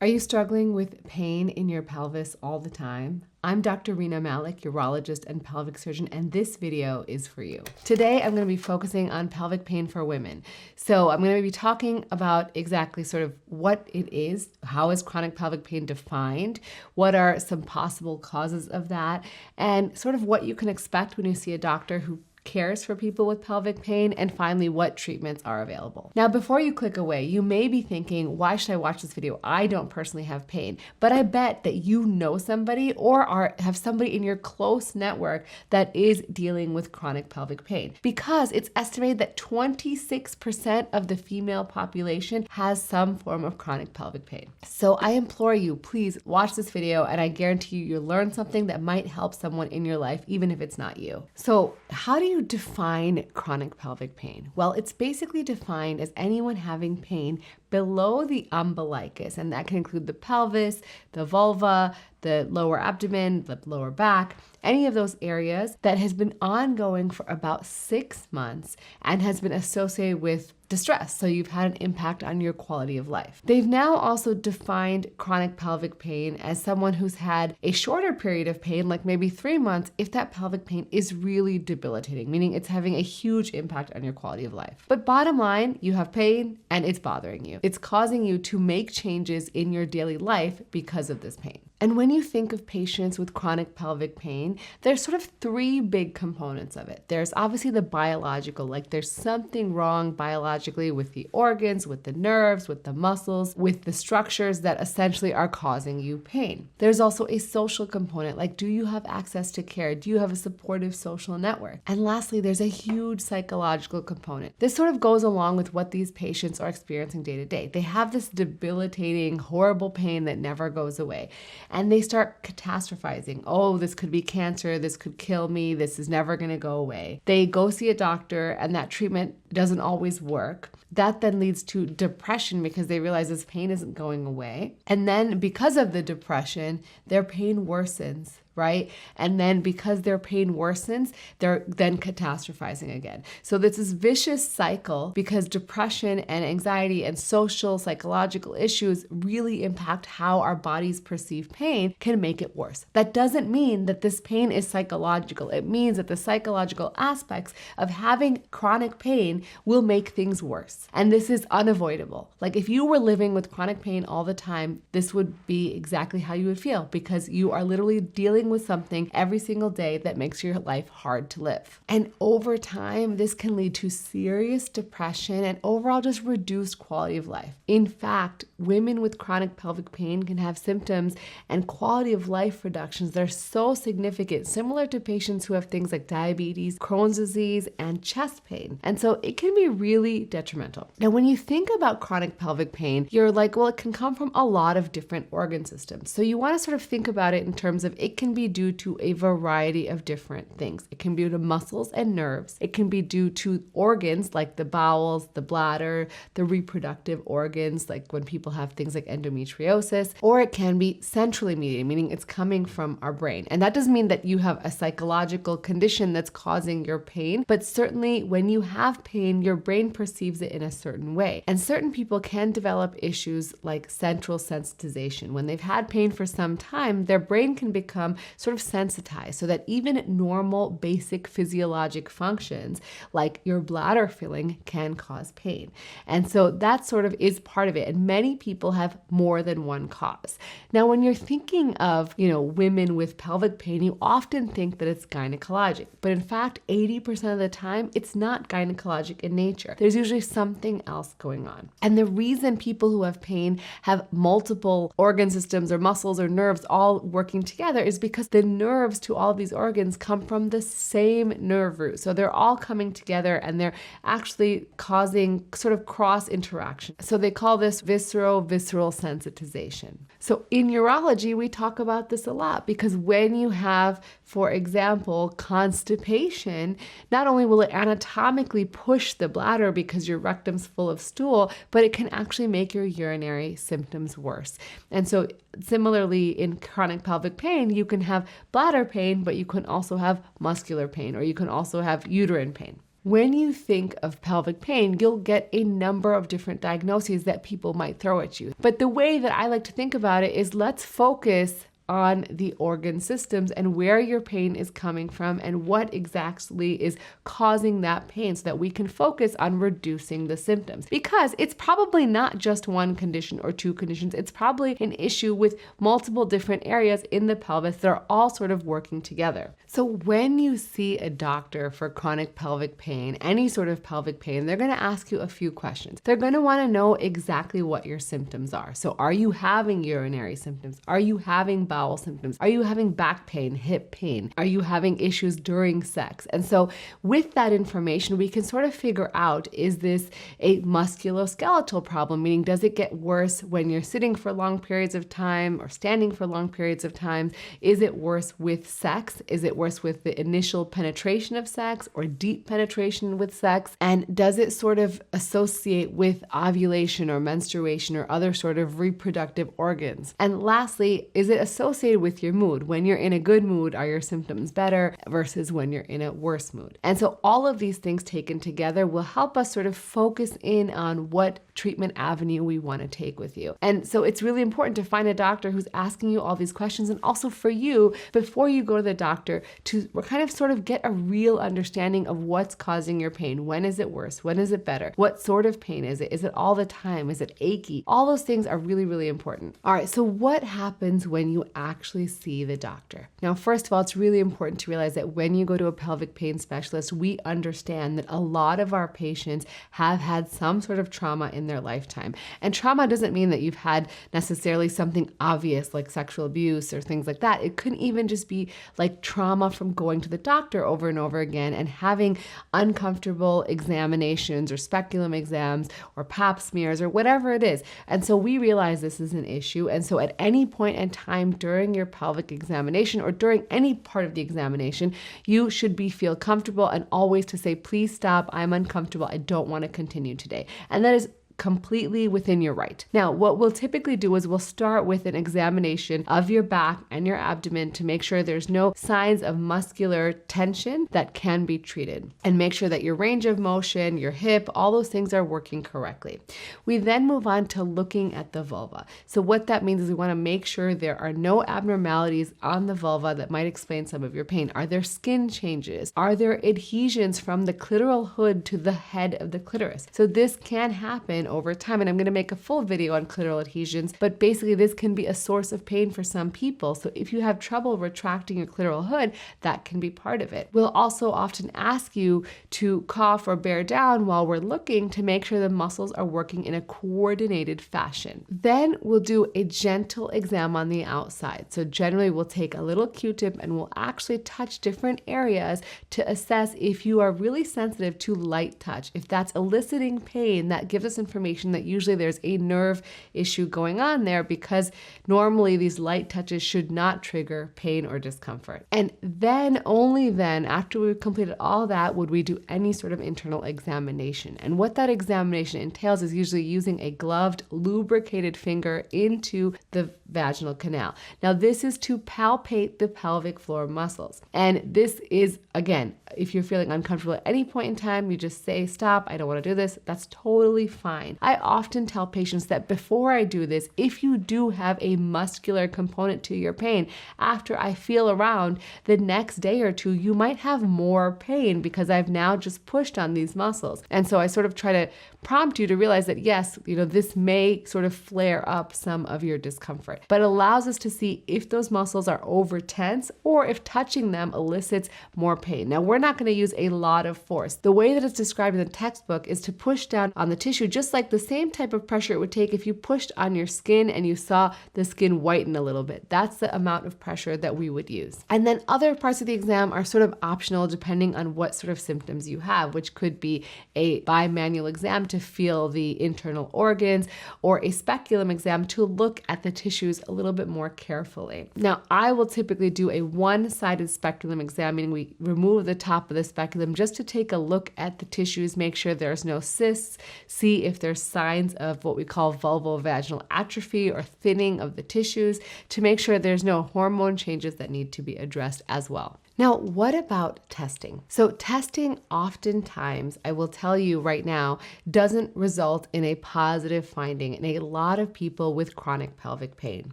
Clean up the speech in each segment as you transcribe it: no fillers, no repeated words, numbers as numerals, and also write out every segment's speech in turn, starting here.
Are you struggling with pain in your pelvis all the time? I'm Dr. Rena Malik, urologist and pelvic surgeon, and this video is for you. Today, I'm going to be focusing on pelvic pain for women. So I'm going to be talking about exactly sort of what it is, how is chronic pelvic pain defined, what are some possible causes of that, and sort of what you can expect when you see a doctor who cares for people with pelvic pain, and finally, what treatments are available. Now, before you click away, you may be thinking, why should I watch this video? I don't personally have pain, but I bet that you know somebody or have somebody in your close network that is dealing with chronic pelvic pain, because it's estimated that 26% of the female population has some form of chronic pelvic pain. So I implore you, please watch this video, and I guarantee you'll learn something that might help someone in your life, even if it's not you. So how do you define chronic pelvic pain? Well, it's basically defined as anyone having pain below the umbilicus, and that can include the pelvis, the vulva, the lower abdomen, the lower back, any of those areas that has been ongoing for about 6 months and has been associated with distress. So you've had an impact on your quality of life. They've now also defined chronic pelvic pain as someone who's had a shorter period of pain, like maybe 3 months, if that pelvic pain is really debilitating, meaning it's having a huge impact on your quality of life. But bottom line, you have pain and it's bothering you. It's causing you to make changes in your daily life because of this pain. And when you think of patients with chronic pelvic pain, there's sort of 3 big components of it. There's obviously the biological, like there's something wrong biologically with the organs, with the nerves, with the muscles, with the structures that essentially are causing you pain. There's also a social component, like do you have access to care? Do you have a supportive social network? And lastly, there's a huge psychological component. This sort of goes along with what these patients are experiencing day to day. They have this debilitating, horrible pain that never goes away. And they start catastrophizing. Oh, this could be cancer. This could kill me. This is never going to go away. They go see a doctor and that treatment doesn't always work. That then leads to depression because they realize this pain isn't going away. And then because of the depression, their pain worsens, right? And then because their pain worsens, they're then catastrophizing again. So there's this vicious cycle because depression and anxiety and social, psychological issues really impact how our bodies perceive pain, can make it worse. That doesn't mean that this pain is psychological. It means that the psychological aspects of having chronic pain will make things worse. And this is unavoidable. Like if you were living with chronic pain all the time, this would be exactly how you would feel because you are literally dealing with something every single day that makes your life hard to live. And over time, this can lead to serious depression and overall just reduced quality of life. In fact, women with chronic pelvic pain can have symptoms and quality of life reductions that are so significant, similar to patients who have things like diabetes, Crohn's disease, and chest pain. And so it can be really detrimental. Now, when you think about chronic pelvic pain, you're like, well, it can come from a lot of different organ systems. So you want to sort of think about it in terms of it can be due to a variety of different things. It can be due to muscles and nerves. It can be due to organs like the bowels, the bladder, the reproductive organs, like when people have things like endometriosis, or it can be centrally mediated, meaning it's coming from our brain. And that doesn't mean that you have a psychological condition that's causing your pain, but certainly when you have pain, your brain perceives it in a certain way. And certain people can develop issues like central sensitization. When they've had pain for some time, their brain can become sort of sensitized so that even normal basic physiologic functions like your bladder filling can cause pain. And so that sort of is part of it. And many people have more than one cause. Now, when you're thinking of, women with pelvic pain, you often think that it's gynecologic, but in fact, 80% of the time, it's not gynecologic in nature. There's usually something else going on. And the reason people who have pain have multiple organ systems or muscles or nerves all working together is because the nerves to all of these organs come from the same nerve root. So they're all coming together and they're actually causing sort of cross interaction. So they call this visceral sensitization. So in urology, we talk about this a lot because when you have, for example, constipation, not only will it anatomically push the bladder because your rectum's full of stool, but it can actually make your urinary symptoms worse. And so similarly, in chronic pelvic pain, you can have bladder pain, but you can also have muscular pain, or you can also have uterine pain. When you think of pelvic pain, you'll get a number of different diagnoses that people might throw at you. But the way that I like to think about it is let's focus on the organ systems and where your pain is coming from and what exactly is causing that pain so that we can focus on reducing the symptoms. Because it's probably not just one condition or two conditions. It's probably an issue with multiple different areas in the pelvis that are all sort of working together. So when you see a doctor for chronic pelvic pain, any sort of pelvic pain, they're going to ask you a few questions. They're going to want to know exactly what your symptoms are. So are you having urinary symptoms? Are you having bowel symptoms? Are you having back pain, hip pain? Are you having issues during sex? And so with that information, we can sort of figure out, is this a musculoskeletal problem? Meaning, does it get worse when you're sitting for long periods of time or standing for long periods of time? Is it worse with sex? Is it worse with the initial penetration of sex or deep penetration with sex? And does it sort of associate with ovulation or menstruation or other sort of reproductive organs? And lastly, is it associated with your mood? When you're in a good mood, are your symptoms better versus when you're in a worse mood? And so all of these things taken together will help us sort of focus in on what treatment avenue we want to take with you. And so it's really important to find a doctor who's asking you all these questions, and also for you, before you go to the doctor, to kind of sort of get a real understanding of what's causing your pain. When is it worse? When is it better? What sort of pain is it? Is it all the time? Is it achy? All those things are really, really important. All right, so what happens when you actually see the doctor? Now, first of all, it's really important to realize that when you go to a pelvic pain specialist, we understand that a lot of our patients have had some sort of trauma in their lifetime. And trauma doesn't mean that you've had necessarily something obvious like sexual abuse or things like that. It could even just be like trauma from going to the doctor over and over again and having uncomfortable examinations or speculum exams or pap smears or whatever it is. And so we realize this is an issue. And so at any point in time during your pelvic examination or during any part of the examination, you should feel comfortable and always to say, please stop, I'm uncomfortable, I don't want to continue today. And that is completely within your right. Now, what we'll typically do is we'll start with an examination of your back and your abdomen to make sure there's no signs of muscular tension that can be treated, and make sure that your range of motion, your hip, all those things are working correctly. We then move on to looking at the vulva. So what that means is we want to make sure there are no abnormalities on the vulva that might explain some of your pain. Are there skin changes? Are there adhesions from the clitoral hood to the head of the clitoris? So this can happen over time, and I'm going to make a full video on clitoral adhesions, but basically this can be a source of pain for some people. So if you have trouble retracting your clitoral hood, that can be part of it. We'll also often ask you to cough or bear down while we're looking to make sure the muscles are working in a coordinated fashion. Then we'll do a gentle exam on the outside. So generally we'll take a little Q-tip and we'll actually touch different areas to assess if you are really sensitive to light touch. If that's eliciting pain, that gives us information that usually there's a nerve issue going on there, because normally these light touches should not trigger pain or discomfort. And then, only then, after we've completed all that, would we do any sort of internal examination. And what that examination entails is usually using a gloved, lubricated finger into the vaginal canal. Now, this is to palpate the pelvic floor muscles. And this is, again, if you're feeling uncomfortable at any point in time, you just say, stop, I don't want to do this. That's totally fine. I often tell patients that before I do this, if you do have a muscular component to your pain, after I feel around the next day or two, you might have more pain because I've now just pushed on these muscles. And so I sort of try to prompt you to realize that yes, this may sort of flare up some of your discomfort, but allows us to see if those muscles are over tense or if touching them elicits more pain. Now, we're not going to use a lot of force. The way that it's described in the textbook is to push down on the tissue, just like the same type of pressure it would take if you pushed on your skin and you saw the skin whiten a little bit. That's the amount of pressure that we would use. And then other parts of the exam are sort of optional depending on what sort of symptoms you have, which could be a bimanual exam to feel the internal organs, or a speculum exam to look at the tissues a little bit more carefully. Now, I will typically do a one-sided speculum exam, meaning we remove the top of the speculum just to take a look at the tissues, make sure there's no cysts, see if there's signs of what we call vulvovaginal atrophy or thinning of the tissues, to make sure there's no hormone changes that need to be addressed as well. Now, what about testing? So testing oftentimes, I will tell you right now, doesn't result in a positive finding in a lot of people with chronic pelvic pain.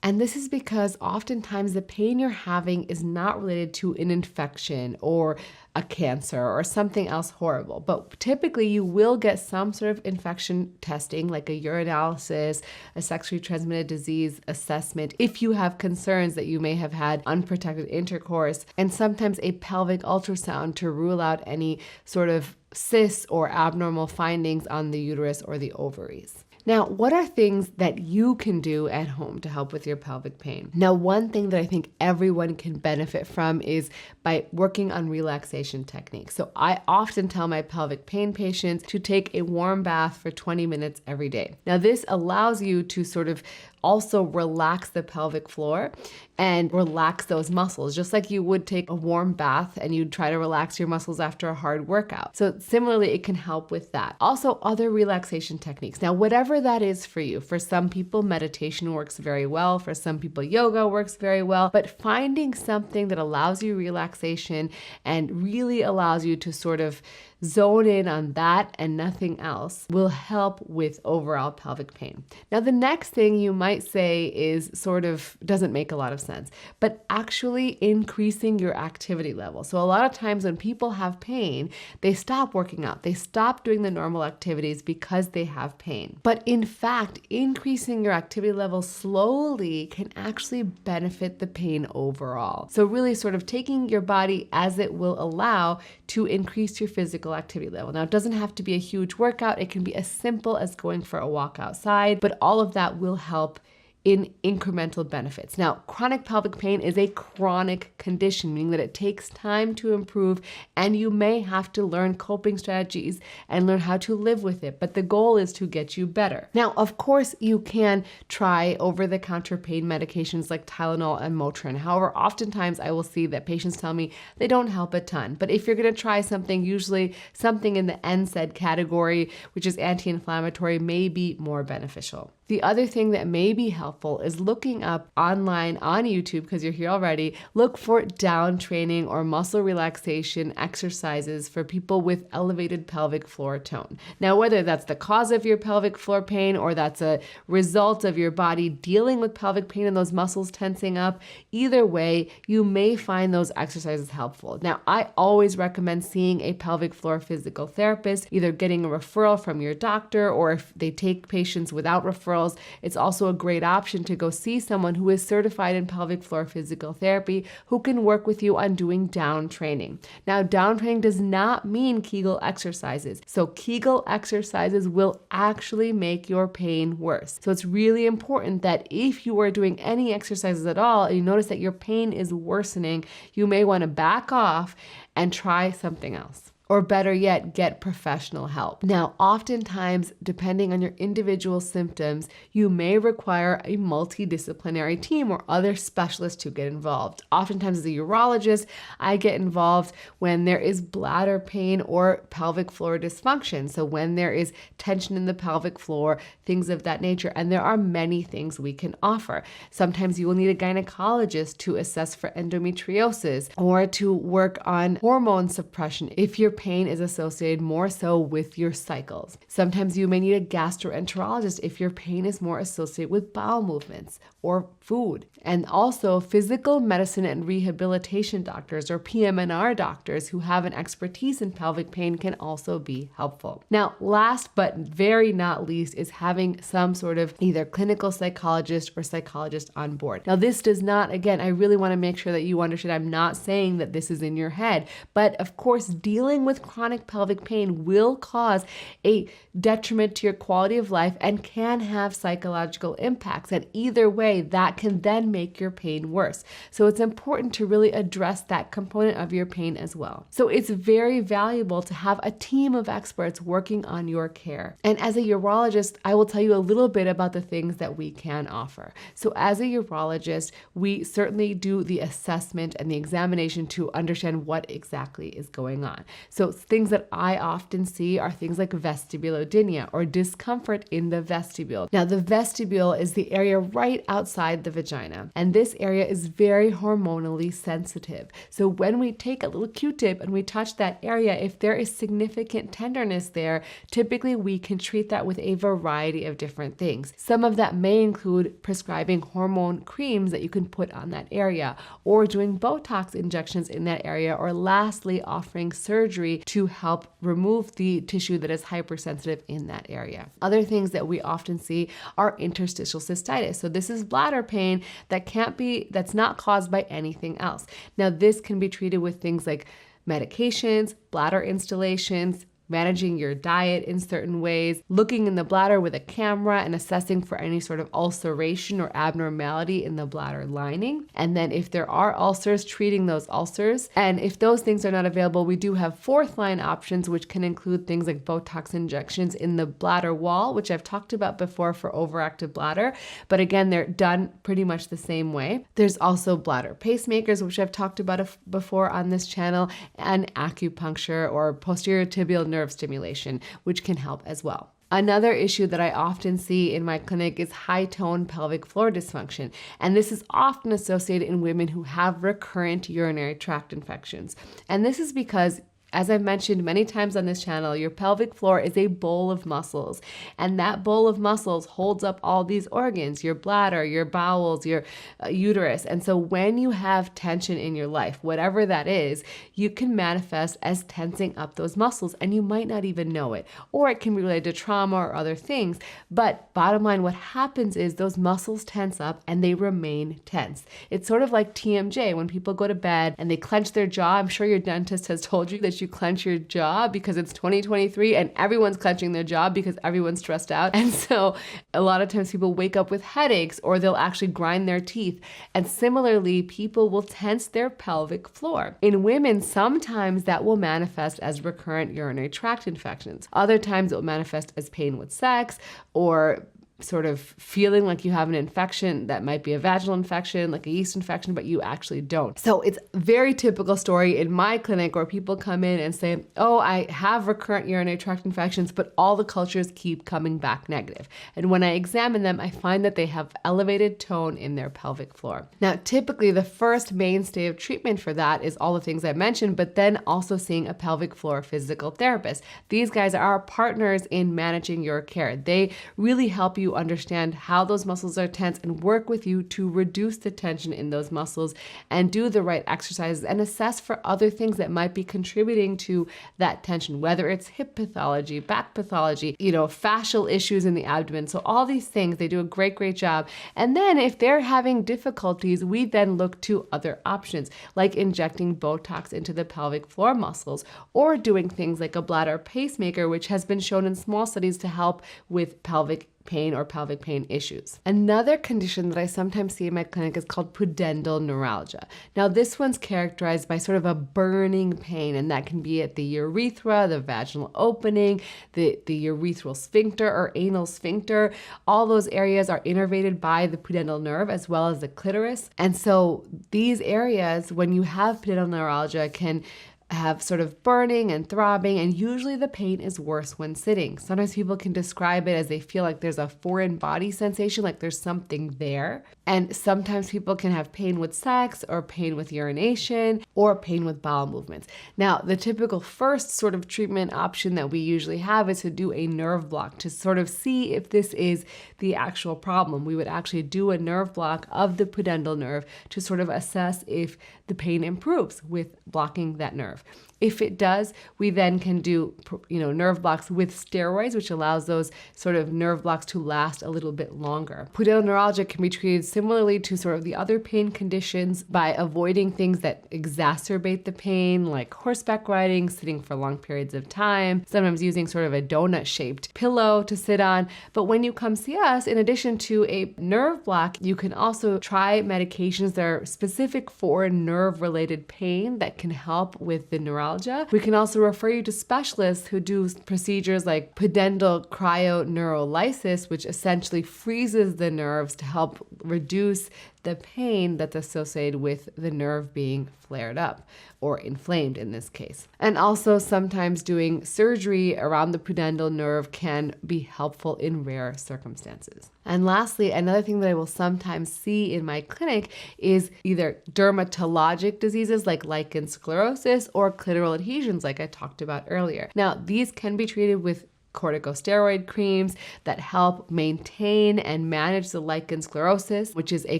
And this is because oftentimes the pain you're having is not related to an infection or a cancer or something else horrible. But typically you will get some sort of infection testing, like a urinalysis, a sexually transmitted disease assessment, if you have concerns that you may have had unprotected intercourse, and sometimes a pelvic ultrasound to rule out any sort of cysts or abnormal findings on the uterus or the ovaries. Now, what are things that you can do at home to help with your pelvic pain? Now, one thing that I think everyone can benefit from is by working on relaxation techniques. So I often tell my pelvic pain patients to take a warm bath for 20 minutes every day. Now, this allows you to sort of also relax the pelvic floor and relax those muscles, just like you would take a warm bath and you'd try to relax your muscles after a hard workout. So similarly, it can help with that. Also, other relaxation techniques. Now, whatever that is for you, for some people, meditation works very well. For some people, yoga works very well. But finding something that allows you relaxation and really allows you to sort of zone in on that and nothing else will help with overall pelvic pain. Now, the next thing you might say is sort of doesn't make a lot of sense, but actually increasing your activity level. So a lot of times when people have pain, they stop working out. They stop doing the normal activities because they have pain. But in fact, increasing your activity level slowly can actually benefit the pain overall. So really sort of taking your body as it will allow to increase your physical activity level. Now, it doesn't have to be a huge workout. It can be as simple as going for a walk outside, but all of that will help in incremental benefits. Now, chronic pelvic pain is a chronic condition, meaning that it takes time to improve and you may have to learn coping strategies and learn how to live with it, but the goal is to get you better. Now, of course, you can try over-the-counter pain medications like Tylenol and Motrin. However, oftentimes I will see that patients tell me they don't help a ton, but if you're gonna try something, usually something in the NSAID category, which is anti-inflammatory, may be more beneficial. The other thing that may be helpful is looking up online on YouTube, because you're here already, look for down training or muscle relaxation exercises for people with elevated pelvic floor tone. Now, whether that's the cause of your pelvic floor pain or that's a result of your body dealing with pelvic pain and those muscles tensing up, either way, you may find those exercises helpful. Now, I always recommend seeing a pelvic floor physical therapist, either getting a referral from your doctor, or if they take patients without referral, it's also a great option to go see someone who is certified in pelvic floor physical therapy who can work with you on doing down training. Now, down training does not mean Kegel exercises. So Kegel exercises will actually make your pain worse. So it's really important that if you are doing any exercises at all and you notice that your pain is worsening, you may want to back off and try something else. Or better yet, get professional help. Now, oftentimes, depending on your individual symptoms, you may require a multidisciplinary team or other specialists to get involved. Oftentimes, as a urologist, I get involved when there is bladder pain or pelvic floor dysfunction. So when there is tension in the pelvic floor, things of that nature. And there are many things we can offer. Sometimes you will need a gynecologist to assess for endometriosis or to work on hormone suppression if your pain is associated more so with your cycles. Sometimes you may need a gastroenterologist if your pain is more associated with bowel movements or food. And also physical medicine and rehabilitation doctors or PM&R doctors who have an expertise in pelvic pain can also be helpful. Now, last but very not least is having some sort of either clinical psychologist or psychologist on board. Now, this does not, again, I really want to make sure that you understand, I'm not saying that this is in your head, but of course, dealing with chronic pelvic pain will cause a detriment to your quality of life and can have psychological impacts. And either way, that can then make your pain worse. So it's important to really address that component of your pain as well. So it's very valuable to have a team of experts working on your care. And as a urologist, I will tell you a little bit about the things that we can offer. So as a urologist, we certainly do the assessment and the examination to understand what exactly is going on. So things that I often see are things like vestibulodynia or discomfort in the vestibule. Now, the vestibule is the area right outside the vagina, and this area is very hormonally sensitive. So when we take a little Q-tip and we touch that area, if there is significant tenderness there, typically we can treat that with a variety of different things. Some of that may include prescribing hormone creams that you can put on that area, or doing Botox injections in that area, or lastly, offering surgery to help remove the tissue that is hypersensitive in that area. Other things that we often see are interstitial cystitis. So this is bladder pain that's not caused by anything else. Now, this can be treated with things like medications, bladder installations, managing your diet in certain ways, looking in the bladder with a camera and assessing for any sort of ulceration or abnormality in the bladder lining. And then if there are ulcers, treating those ulcers. And if those things are not available, we do have fourth line options, which can include things like Botox injections in the bladder wall, which I've talked about before for overactive bladder. But again, they're done pretty much the same way. There's also bladder pacemakers, which I've talked about before on this channel, and acupuncture or posterior tibial nerve stimulation, which can help as well. Another issue that I often see in my clinic is high-tone pelvic floor dysfunction, and this is often associated in women who have recurrent urinary tract infections. And this is because, as I've mentioned many times on this channel, your pelvic floor is a bowl of muscles, and that bowl of muscles holds up all these organs, your bladder, your bowels, your uterus. And so when you have tension in your life, whatever that is, you can manifest as tensing up those muscles, and you might not even know it. Or it can be related to trauma or other things. But bottom line, what happens is those muscles tense up and they remain tense. It's sort of like TMJ, when people go to bed and they clench their jaw. I'm sure your dentist has told you that you clench your jaw because it's 2023 and everyone's clenching their jaw because everyone's stressed out. And so a lot of times people wake up with headaches, or they'll actually grind their teeth. And similarly, people will tense their pelvic floor. In women, sometimes that will manifest as recurrent urinary tract infections. Other times it will manifest as pain with sex, or sort of feeling like you have an infection that might be a vaginal infection, like a yeast infection, but you actually don't. So it's a very typical story in my clinic where people come in and say, oh, I have recurrent urinary tract infections, but all the cultures keep coming back negative. And when I examine them, I find that they have elevated tone in their pelvic floor. Now, typically the first mainstay of treatment for that is all the things I mentioned, but then also seeing a pelvic floor physical therapist. These guys are our partners in managing your care. They really help you understand how those muscles are tense and work with you to reduce the tension in those muscles and do the right exercises and assess for other things that might be contributing to that tension, whether it's hip pathology, back pathology, fascial issues in the abdomen. So all these things, they do a great job. And then if they're having difficulties, we then look to other options like injecting Botox into the pelvic floor muscles, or doing things like a bladder pacemaker, which has been shown in small studies to help with pelvic pain or pelvic pain issues. Another condition that I sometimes see in my clinic is called pudendal neuralgia. Now, this one's characterized by sort of a burning pain, and that can be at the urethra, the vaginal opening, the urethral sphincter or anal sphincter. All those areas are innervated by the pudendal nerve as well as the clitoris. And so these areas, when you have pudendal neuralgia, can have sort of burning and throbbing, and usually the pain is worse when sitting. Sometimes people can describe it as they feel like there's a foreign body sensation, like there's something there. And sometimes people can have pain with sex, or pain with urination, or pain with bowel movements. Now, the typical first sort of treatment option that we usually have is to do a nerve block to sort of see if this is the actual problem. We would actually do a nerve block of the pudendal nerve to sort of assess if the pain improves with blocking that nerve. If it does, we then can do, nerve blocks with steroids, which allows those sort of nerve blocks to last a little bit longer. Pudendal neuralgia can be treated similarly to sort of the other pain conditions by avoiding things that exacerbate the pain, like horseback riding, sitting for long periods of time, sometimes using sort of a donut-shaped pillow to sit on. But when you come see us, in addition to a nerve block, you can also try medications that are specific for nerve-related pain that can help with the neuralgia. We can also refer you to specialists who do procedures like pudendal cryoneurolysis, which essentially freezes the nerves to help reduce the pain that's associated with the nerve being flared up or inflamed in this case. And also sometimes doing surgery around the pudendal nerve can be helpful in rare circumstances. And lastly, another thing that I will sometimes see in my clinic is either dermatologic diseases like lichen sclerosis or clitoral adhesions like I talked about earlier. Now, these can be treated with corticosteroid creams that help maintain and manage the lichen sclerosis, which is a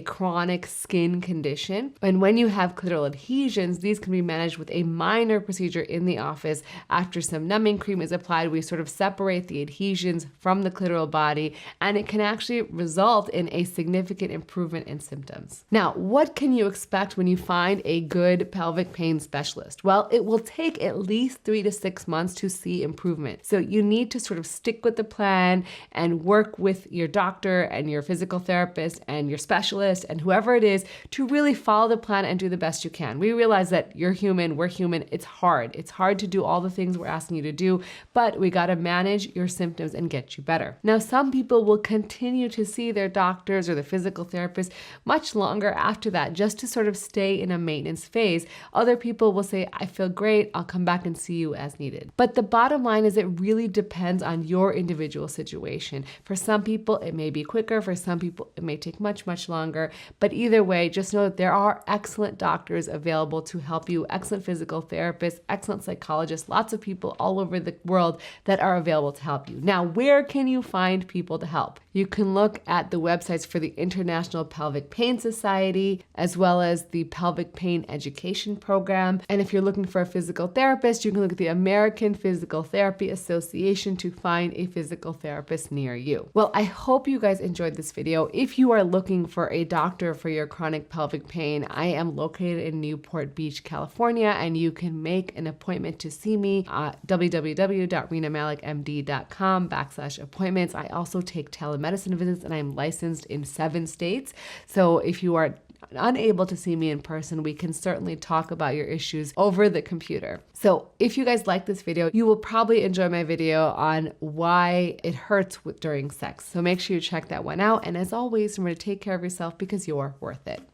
chronic skin condition. And when you have clitoral adhesions, these can be managed with a minor procedure in the office. After some numbing cream is applied, we sort of separate the adhesions from the clitoral body, and it can actually result in a significant improvement in symptoms. Now, what can you expect when you find a good pelvic pain specialist? Well, it will take at least 3 to 6 months to see improvement. So you need to sort of stick with the plan and work with your doctor and your physical therapist and your specialist and whoever it is to really follow the plan and do the best you can. We realize that you're human, we're human. It's hard. It's hard to do all the things we're asking you to do, but we got to manage your symptoms and get you better. Now, some people will continue to see their doctors or their physical therapist much longer after that just to sort of stay in a maintenance phase. Other people will say, I feel great, I'll come back and see you as needed. But the bottom line is it really depends on your individual situation. For some people, it may be quicker. For some people, it may take much, much longer. But either way, just know that there are excellent doctors available to help you, excellent physical therapists, excellent psychologists, lots of people all over the world that are available to help you. Now, where can you find people to help? You can look at the websites for the International Pelvic Pain Society, as well as the Pelvic Pain Education Program. And if you're looking for a physical therapist, you can look at the American Physical Therapy Association to find a physical therapist near you. Well, I hope you guys enjoyed this video. If you are looking for a doctor for your chronic pelvic pain, I am located in Newport Beach, California, and you can make an appointment to see me at www.renamalikmd.com/appointments. I also take telemedicine visits and I'm licensed in 7 states. So if you are unable to see me in person, we can certainly talk about your issues over the computer. So if you guys like this video, you will probably enjoy my video on why it hurts during sex. So make sure you check that one out. And as always, remember to take care of yourself because you're worth it.